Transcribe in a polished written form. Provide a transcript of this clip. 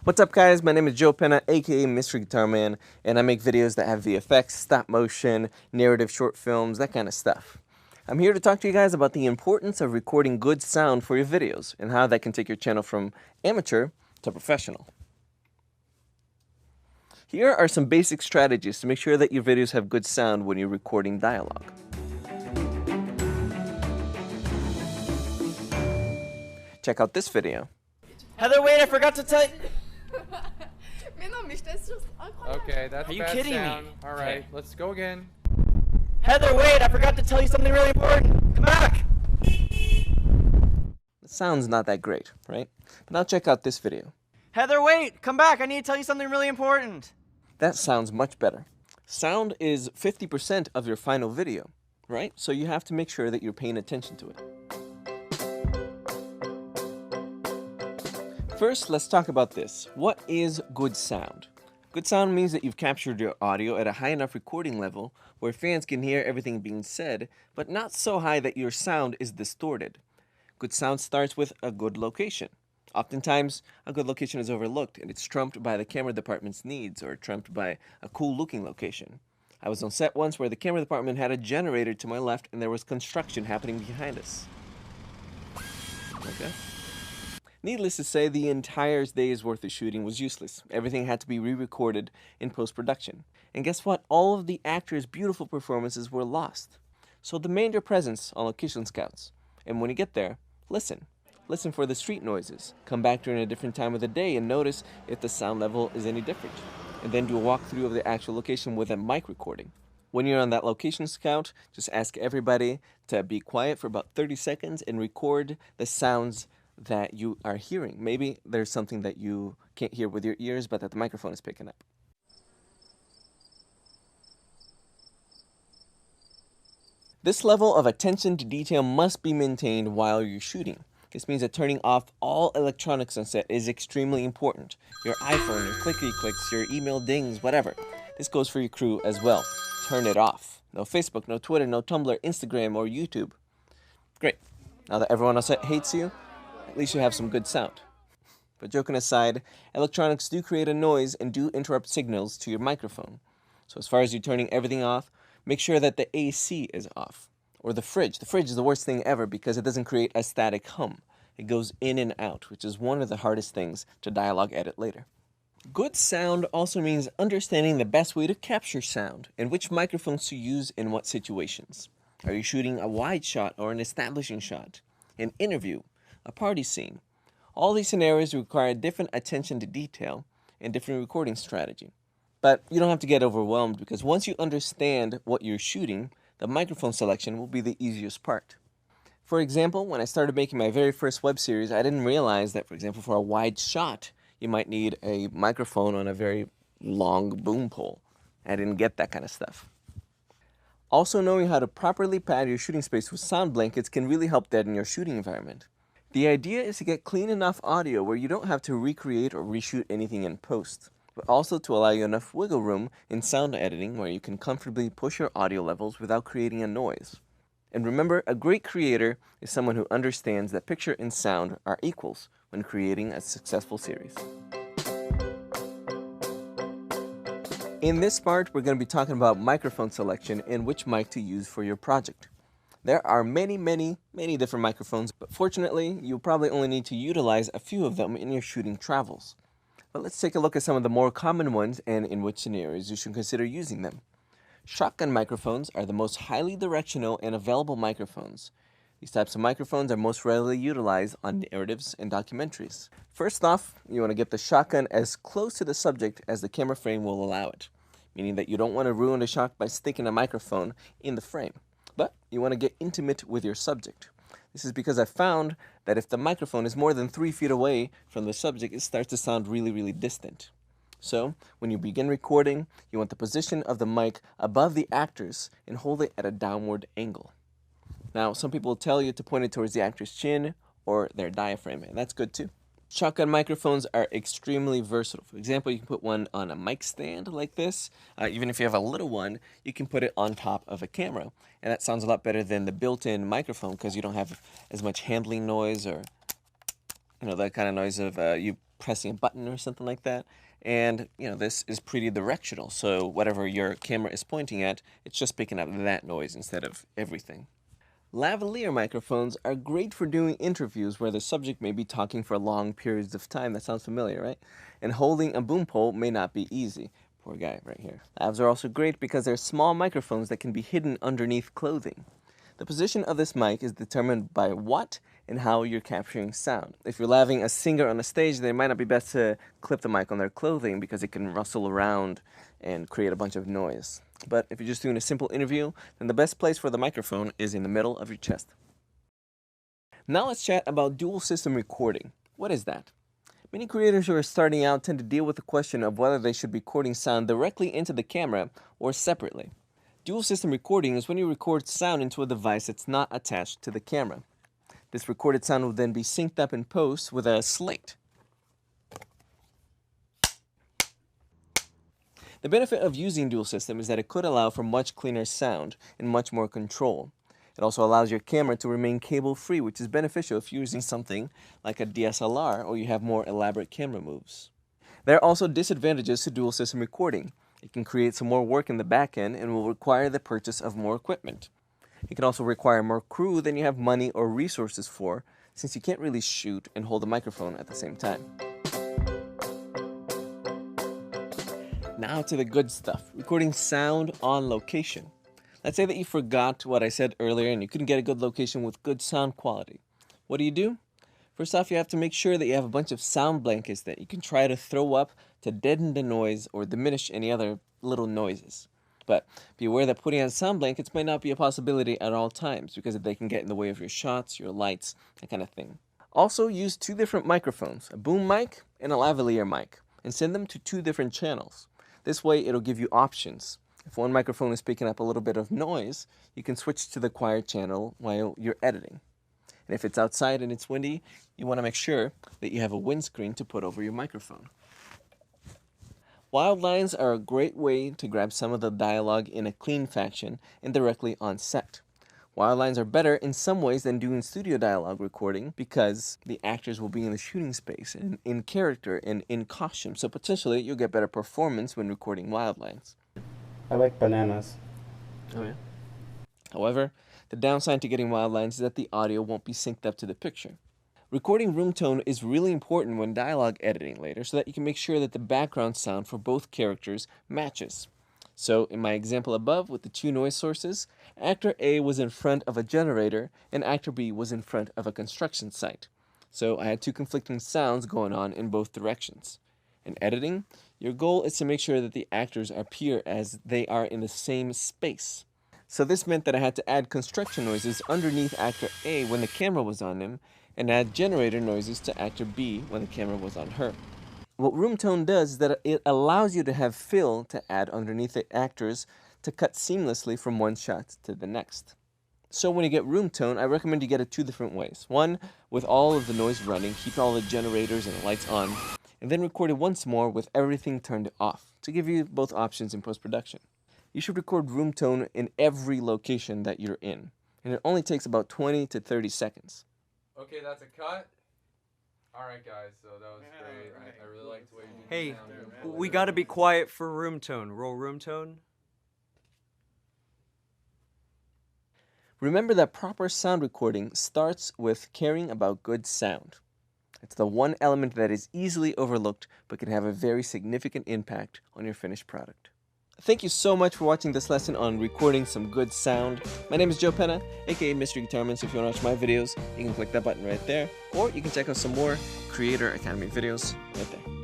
What's up guys, my name is Joe Penna, aka Mystery Guitar Man, and I make videos that have VFX, stop motion, narrative short films, that kind of stuff. I'm here to talk to you guys about the importance of recording good sound for your videos, and how that can take your channel from amateur to professional. Here are some basic strategies to make sure that your videos have good sound when you're recording dialogue. Check out this video. Heather, wait, I forgot to tell you. Okay, that's Are you bad kidding sound. me? All right, Okay. let's go again. Heather, wait, I forgot to tell you something really important. Come back. The sound's not that great, right? But now check out this video. Heather, wait, come back. I need to tell you something really important. That sounds much better. Sound is 50% of your final video, right? So you have to make sure that you're paying attention to it. First, let's talk about this. What is good sound? Good sound means that you've captured your audio at a high enough recording level where fans can hear everything being said, but not so high that your sound is distorted. Good sound starts with a good location. Oftentimes, a good location is overlooked and it's trumped by the camera department's needs or trumped by a cool looking location. I was on set once where the camera department had a generator to my left and there was construction happening behind us. Okay. Needless to say, the entire day's worth of shooting was useless. Everything had to be re-recorded in post-production. And guess what? All of the actors' beautiful performances were lost. So demand your presence on location scouts. And when you get there, listen. Listen for the street noises. Come back during a different time of the day and notice if the sound level is any different. And then do a walkthrough of the actual location with a mic recording. When you're on that location scout, just ask everybody to be quiet for about 30 seconds and record the sounds that you are hearing. Maybe there's something that you can't hear with your ears, but that the microphone is picking up. This level of attention to detail must be maintained while you're shooting. This means that turning off all electronics on set is extremely important. Your iPhone, your clicky clicks, your email dings, whatever. This goes for your crew as well. Turn it off. No Facebook, no Twitter, no Tumblr, Instagram, or YouTube. Great. Now that everyone on set hates you, at least you have some good sound. But joking aside, electronics do create a noise and do interrupt signals to your microphone. So as far as you turning everything off, make sure that the AC is off. Or the fridge. The fridge is the worst thing ever because it doesn't create a static hum. It goes in and out, which is one of the hardest things to dialogue edit later. Good sound also means understanding the best way to capture sound and which microphones to use in what situations. Are you shooting a wide shot or an establishing shot? An interview? A party scene? All these scenarios require different attention to detail and different recording strategy. But you don't have to get overwhelmed because once you understand what you're shooting, the microphone selection will be the easiest part. For example, when I started making my very first web series, I didn't realize that, for example, for a wide shot, you might need a microphone on a very long boom pole. I didn't get that kind of stuff. Also, knowing how to properly pad your shooting space with sound blankets can really help deaden your shooting environment. The idea is to get clean enough audio where you don't have to recreate or reshoot anything in post, but also to allow you enough wiggle room in sound editing where you can comfortably push your audio levels without creating a noise. And remember, a great creator is someone who understands that picture and sound are equals when creating a successful series. In this part, we're going to be talking about microphone selection and which mic to use for your project. There are many different microphones, but fortunately, you'll probably only need to utilize a few of them in your shooting travels. But let's take a look at some of the more common ones and in which scenarios you should consider using them. Shotgun microphones are the most highly directional and available microphones. These types of microphones are most readily utilized on narratives and documentaries. First off, you want to get the shotgun as close to the subject as the camera frame will allow it, meaning that you don't want to ruin the shot by sticking a microphone in the frame. But you want to get intimate with your subject. This is because I found that if the microphone is more than 3 feet away from the subject, it starts to sound really distant. So, when you begin recording, you want the position of the mic above the actors and hold it at a downward angle. Now, some people will tell you to point it towards the actor's chin or their diaphragm, and that's good too. Shotgun microphones are extremely versatile. For example, you can put one on a mic stand like this. Even if you have a little one, you can put it on top of a camera. And that sounds a lot better than the built-in microphone because you don't have as much handling noise or, that kind of noise of you pressing a button or something like that. And, this is pretty directional, so whatever your camera is pointing at, it's just picking up that noise instead of everything. Lavalier microphones are great for doing interviews where the subject may be talking for long periods of time. That sounds familiar, right? And holding a boom pole may not be easy. Poor guy right here. Lavs are also great because they're small microphones that can be hidden underneath clothing. The position of this mic is determined by what and how you're capturing sound. If you're laving a singer on a stage, then it might not be best to clip the mic on their clothing because it can rustle around and create a bunch of noise. But if you're just doing a simple interview, then the best place for the microphone is in the middle of your chest. Now let's chat about dual system recording. What is that? Many creators who are starting out tend to deal with the question of whether they should be recording sound directly into the camera or separately. Dual system recording is when you record sound into a device that's not attached to the camera. This recorded sound will then be synced up in post with a slate. The benefit of using dual system is that it could allow for much cleaner sound and much more control. It also allows your camera to remain cable-free, which is beneficial if you're using something like a DSLR or you have more elaborate camera moves. There are also disadvantages to dual system recording. It can create some more work in the back end and will require the purchase of more equipment. It can also require more crew than you have money or resources for, since you can't really shoot and hold a microphone at the same time. Now to the good stuff, recording sound on location. Let's say that you forgot what I said earlier and you couldn't get a good location with good sound quality. What do? First off, you have to make sure that you have a bunch of sound blankets that you can try to throw up to deaden the noise or diminish any other little noises. But be aware that putting on sound blankets might not be a possibility at all times because they can get in the way of your shots, your lights, that kind of thing. Also, use 2 different microphones, a boom mic and a lavalier mic, and send them to 2 different channels. This way, it'll give you options. If one microphone is picking up a little bit of noise, you can switch to the quiet channel while you're editing. And if it's outside and it's windy, you want to make sure that you have a windscreen to put over your microphone. Wild lines are a great way to grab some of the dialogue in a clean fashion and directly on set. Wild lines are better in some ways than doing studio dialogue recording because the actors will be in the shooting space and in character and in costume, so potentially you'll get better performance when recording wild lines. I like bananas. Oh yeah? However, the downside to getting wild lines is that the audio won't be synced up to the picture. Recording room tone is really important when dialogue editing later so that you can make sure that the background sound for both characters matches. So, in my example above with the 2 noise sources, actor A was in front of a generator and actor B was in front of a construction site. So I had 2 conflicting sounds going on in both directions. In editing, your goal is to make sure that the actors appear as they are in the same space. So this meant that I had to add construction noises underneath actor A when the camera was on him, and add generator noises to actor B when the camera was on her. What room tone does is that it allows you to have fill to add underneath the actors to cut seamlessly from one shot to the next. So when you get room tone, I recommend you get it 2 different ways. One, with all of the noise running, keep all the generators and the lights on, and then record it once more with everything turned off to give you both options in post-production. You should record room tone in every location that you're in, and it only takes about 20 to 30 seconds. Okay, that's a cut. All right, guys. So that was great. right. I really liked the way you did Hey, the sound. we gotta be quiet for room tone. Roll room tone. Remember that proper sound recording starts with caring about good sound. It's the one element that is easily overlooked but can have a very significant impact on your finished product. Thank you so much for watching this lesson on recording some good sound. My name is Joe Penna, aka Mr. Guitarman, so if you want to watch my videos, you can click that button right there, or you can check out some more Creator Academy videos right there.